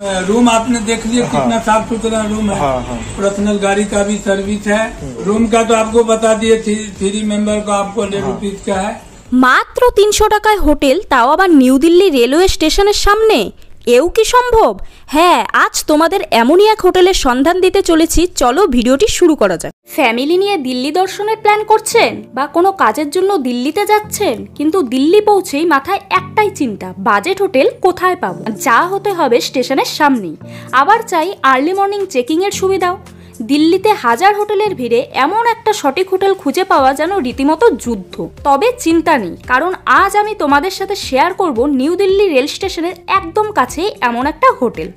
Room आपने देख लिया कितना साफ सुथरा रूम है। पर्सनल गाड़ी का भी सर्विस है। रूम का तो आपको बता दिए, 3 मेंबर को आपको 100 रुपीज का है। মাত্র 300 টাকায় হোটেল, তাও আবার নিউ দিল্লি রেলওয়ে স্টেশনের সামনে। এও কি সম্ভব? হ্যাঁ, আজ তোমাদের এমনই এক হোটেলের সন্ধান দিতে চলেছি। চলো ভিডিওটি শুরু করা যাক। ফ্যামিলি নিয়ে দিল্লি দর্শনের প্ল্যান করছেন বা কোনো কাজের জন্য দিল্লিতে যাচ্ছেন, কিন্তু দিল্লি পৌঁছেই মাথায় একটাই চিন্তা, বাজেট হোটেল কোথায় পাবো? যা হতে হবে স্টেশনের সামনেই। আবার চাই আর্লি মর্নিং চেকিংয়ের সুবিধাও। দিল্লিতে হাজার হোটেলের ভিড়ে এমন একটা সঠিক হোটেল খুঁজে পাওয়া যেন রীতিমতো যুদ্ধ। তবে চিন্তা নেই, কারণ আজ আমি তোমাদের সাথে শেয়ার করব নিউ দিল্লি রেল স্টেশনের একদম কাছেই এমন একটা হোটেল,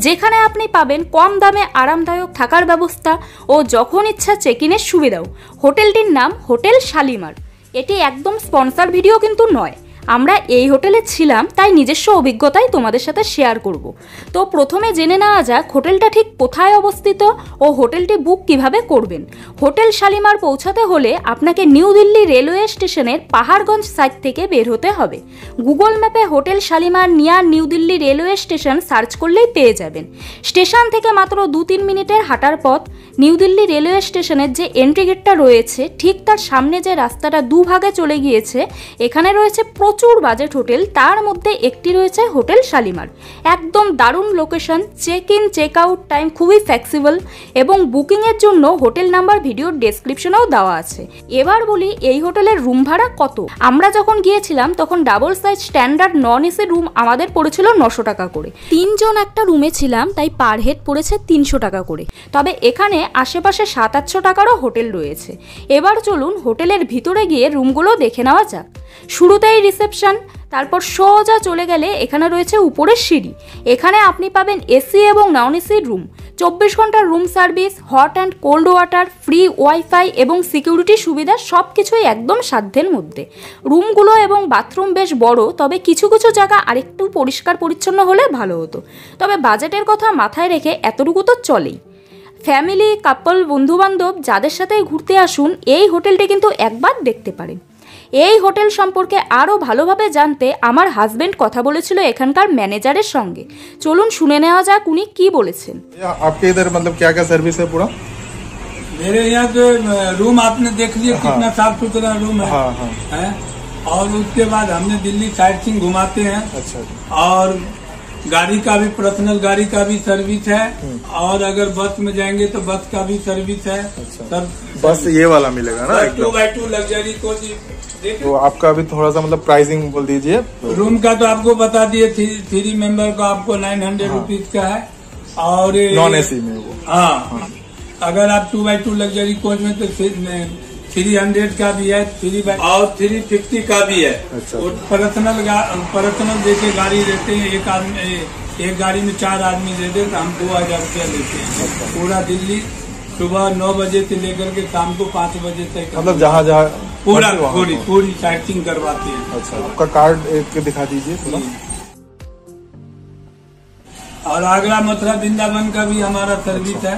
যেখানে আপনি পাবেন কম দামে আরামদায়ক থাকার ব্যবস্থা ও যখন ইচ্ছা চেক ইনের সুবিধাও। হোটেলটির নাম হোটেল শালিমার। এটি একদম স্পন্সর ভিডিও কিন্তু নয়, আমরা এই হোটেলে ছিলাম তাই নিজস্ব অভিজ্ঞতাই তোমাদের সাথে শেয়ার করব। তো প্রথমে জেনে নেওয়া যাক হোটেলটা ঠিক কোথায় অবস্থিত ও হোটেলটি বুক কিভাবে করবেন। হোটেল শালিমার পৌঁছাতে হলে আপনাকে নিউ দিল্লি রেলওয়ে স্টেশনের পাহাড়গঞ্জ সাইড থেকে বের হতে হবে। গুগল ম্যাপে hotel Shalimar near new Delhi railway station search করলেই পেয়ে যাবেন। স্টেশন থেকে মাত্র 2-3 মিনিটের হাঁটার পথ। নিউ দিল্লি রেলওয়ে স্টেশনের যে এন্ট্রি গেটটা রয়েছে, ঠিক তার সামনে যে রাস্তাটা দুভাগে চলে গিয়েছে, এখানে রয়েছে প্রচুর বাজেট হোটেল। তার মধ্যে একটি রয়েছে হোটেল শালিমার। একদম দারুণ location, check in check out time খুবই ফ্লেক্সিবল এবং বুকিংয়ের জন্য হোটেল নাম্বার ভিডিওর ডেসক্রিপশনেও দেওয়া আছে। এবার বলি এই হোটেলের রুম ভাড়া কত। আমরা যখন গিয়েছিলাম তখন double size standard non AC room আমাদের পড়েছিল 900 টাকা করে। 3 জন একটা রুমে ছিলাম, তাই পার হেড পড়েছে 300 টাকা করে। তবে এখানে আশেপাশে 700-800 টাকারও হোটেল রয়েছে। এবার চলুন হোটেলের ভিতরে গিয়ে রুমগুলো দেখে নেওয়া যাক। শুরুতেই রিসেপশন, তারপর সোজা চলে গেলে এখানে রয়েছে উপরের সিঁড়ি। এখানে আপনি পাবেন এসি এবং নন এসি রুম, 24 ঘন্টার room service, hot and cold water, free wifi এবং সিকিউরিটি সুবিধা, সব কিছুই একদম সাধ্যের মধ্যে। রুমগুলো এবং বাথরুম বেশ বড়, তবে কিছু কিছু জায়গা আরেকটু পরিষ্কার পরিচ্ছন্ন হলে ভালো হতো। তবে বাজেটের কথা মাথায় রেখে এতটুকু তো চলেই। ফ্যামিলি, কাপল, বন্ধুবান্ধব যাদের সাথে ঘুরতে আসুন, এই হোটেলটি কিন্তু একবার দেখতে পারেন। এই হোটেল সম্পর্কে আরও ভালোভাবে জানতে আমার হাজবেন্ড কথা বলেছিল এখানকার ম্যানেজারের সঙ্গে। চলুন শুনে নেওয়া যাক উনি কি বলেছেন। आपके इधर मतलब क्या क्या सर्विस है पूरा? मेरे यहाँ तो रूम आपने देख लिया कितना साफ सुथरा रूम है। और उसके बाद हमने दिल्ली साइट सीइंग घुमाते हैं। अच्छा। और गाड़ी का भी, पर्सनल गाड़ी का भी सर्विस है। और अगर बस में जाएंगे तो बस का भी सर्विस है। अच्छा। बस ये वाला मिलेगा ना? 2x2 luxury coach. तो आपका अभी थोड़ा सा मतलब प्राइसिंग बोल दीजिए। रूम का तो आपको बता दिए, 3 मेंबर को आपको 900 रुपीज का है। और नॉन एसी में वो। हाँ, अगर आप 2x2 लग्जरी कोच में तो 300 का भी है, 350 का भी है। अच्छा। और पर्सनल जैसे गाड़ी लेते हैं, एक गाड़ी में 4 आदमी लेते हैं तो हम 2000 रुपया लेते हैं। पूरा दिल्ली सुबह 9 बजे से लेकर के शाम को 5 बजे तक, मतलब जहाँ जहाँ पूरी साइट सीइंग करवाते हैं। अच्छा। आपका कार्ड एक दिखा दीजिए थोड़ा। और आगरा, मथुरा, वृंदावन का भी हमारा सर्विस है।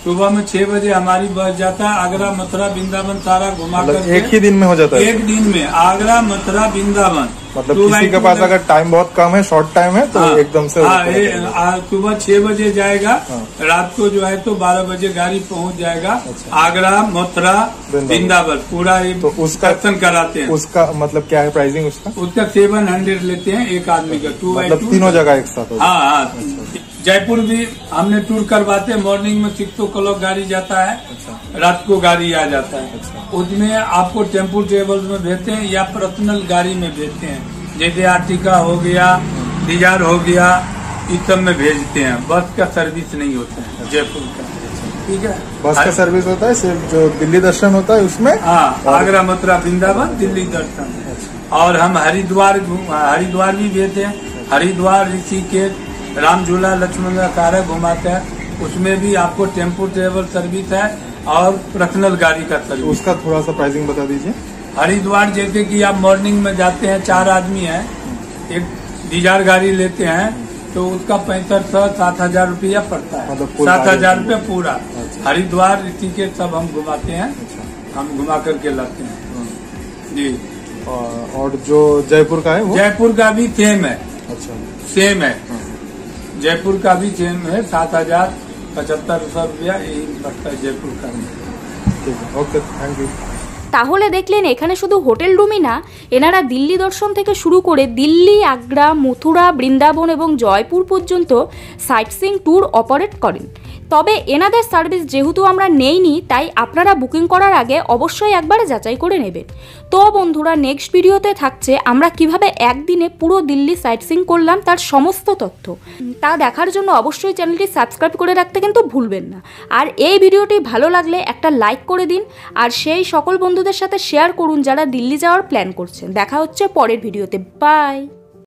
सुबह में 6 बजे हमारी बस जाता है। आगरा, मथुरा, वृंदावन सारा घुमा कर एक ही दिन में हो जाता है? एक दिन में आगरा, मथुरा, वृंदावन। मतलब किसी के पास अगर टाइम बहुत कम है, शॉर्ट टाइम है, तो एकदम से सुबह 6 बजे जाएगा। रात को जो है तो 12 बजे गाड़ी पहुंच जाएगा। अच्छा। आगरा, मथुरा, वृंदावन पूरा तो उसका दर्शन कराते हैं। उसका मतलब क्या है प्राइसिंग उसका? 700 लेते हैं एक आदमी का। 2x2 मतलब तीनों जगह एक साथ? हाँ। जयपुर भी हमने टूर करवाते हैं। मॉर्निंग में 6 o'clock गाड़ी जाता है। अच्छा। रात को गाड़ी आ जाता है। अच्छा। उसमें आपको टेम्पो ट्रेवल्स में भेजते हैं या पर्सनल गाड़ी में भेजते हैं, जैसे आर्टिका हो गया, डिजायर हो गया, इस सब में भेजते हैं। बस का सर्विस नहीं होता है जयपुर का। ठीक है, बस का सर्विस होता है सिर्फ जो दिल्ली दर्शन होता है उसमें। हाँ, आगरा, मथुरा, वृंदावन, दिल्ली दर्शन। और हम हरिद्वार भी भेजते हैं। हरिद्वार, ऋषिकेश, राम झूला, लक्ष्मण कार घुमाते हैं। उसमें भी आपको टेम्पो ट्रेवल सर्विस है और पर्सनल गाड़ी का सर्विस। उसका थोड़ा सा प्राइसिंग बता दीजिए। हरिद्वार जैसे कि आप मॉर्निंग में जाते हैं, 4 आदमी हैं, एक डिजायर गाड़ी लेते हैं तो उसका 6500-7000 रुपया पड़ता है। मतलब 7000 रुपया पूरा। अच्छा। हरिद्वार, ऋषिकेश सब हम घुमाते हैं। अच्छा। हम घुमा करके लाते हैं जी। और जो जयपुर का है वो? जयपुर का भी सेम है। अच्छा। सेम है। जयपुर का भी सेम है, 7,075 रुपया यही पड़ता है जयपुर का भी। ठीक है, ओके, थैंक यू। তাহলে দেখলেন এখানে শুধু হোটেল রুমই না, এনারা দিল্লি দর্শন থেকে শুরু করে দিল্লি, আগ্রা, মথুরা, বৃন্দাবন এবং জয়পুর পর্যন্ত সাইট সিইং ট্যুর অপারেট করেন। তবে এনাদের সার্ভিস যেহেতু আমরা নেইনি, তাই আপনারা বুকিং করার আগে অবশ্যই একবার যাচাই করে নেবেন। তো বন্ধুরা, নেক্সট ভিডিওতে থাকছে আমরা কিভাবে একদিনে পুরো দিল্লি সাইট সিইং করলাম তার সমস্ত তথ্য। তা দেখার জন্য অবশ্যই চ্যানেলটি সাবস্ক্রাইব করে রাখতে কিন্তু ভুলবেন না। আর এই ভিডিওটি ভালো লাগলে একটা লাইক করে দিন, আর সেই সকল বন্ধুদের সাথে শেয়ার করুন যারা দিল্লি যাওয়ার প্ল্যান করছেন। দেখা হচ্ছে পরের ভিডিওতে। বাই।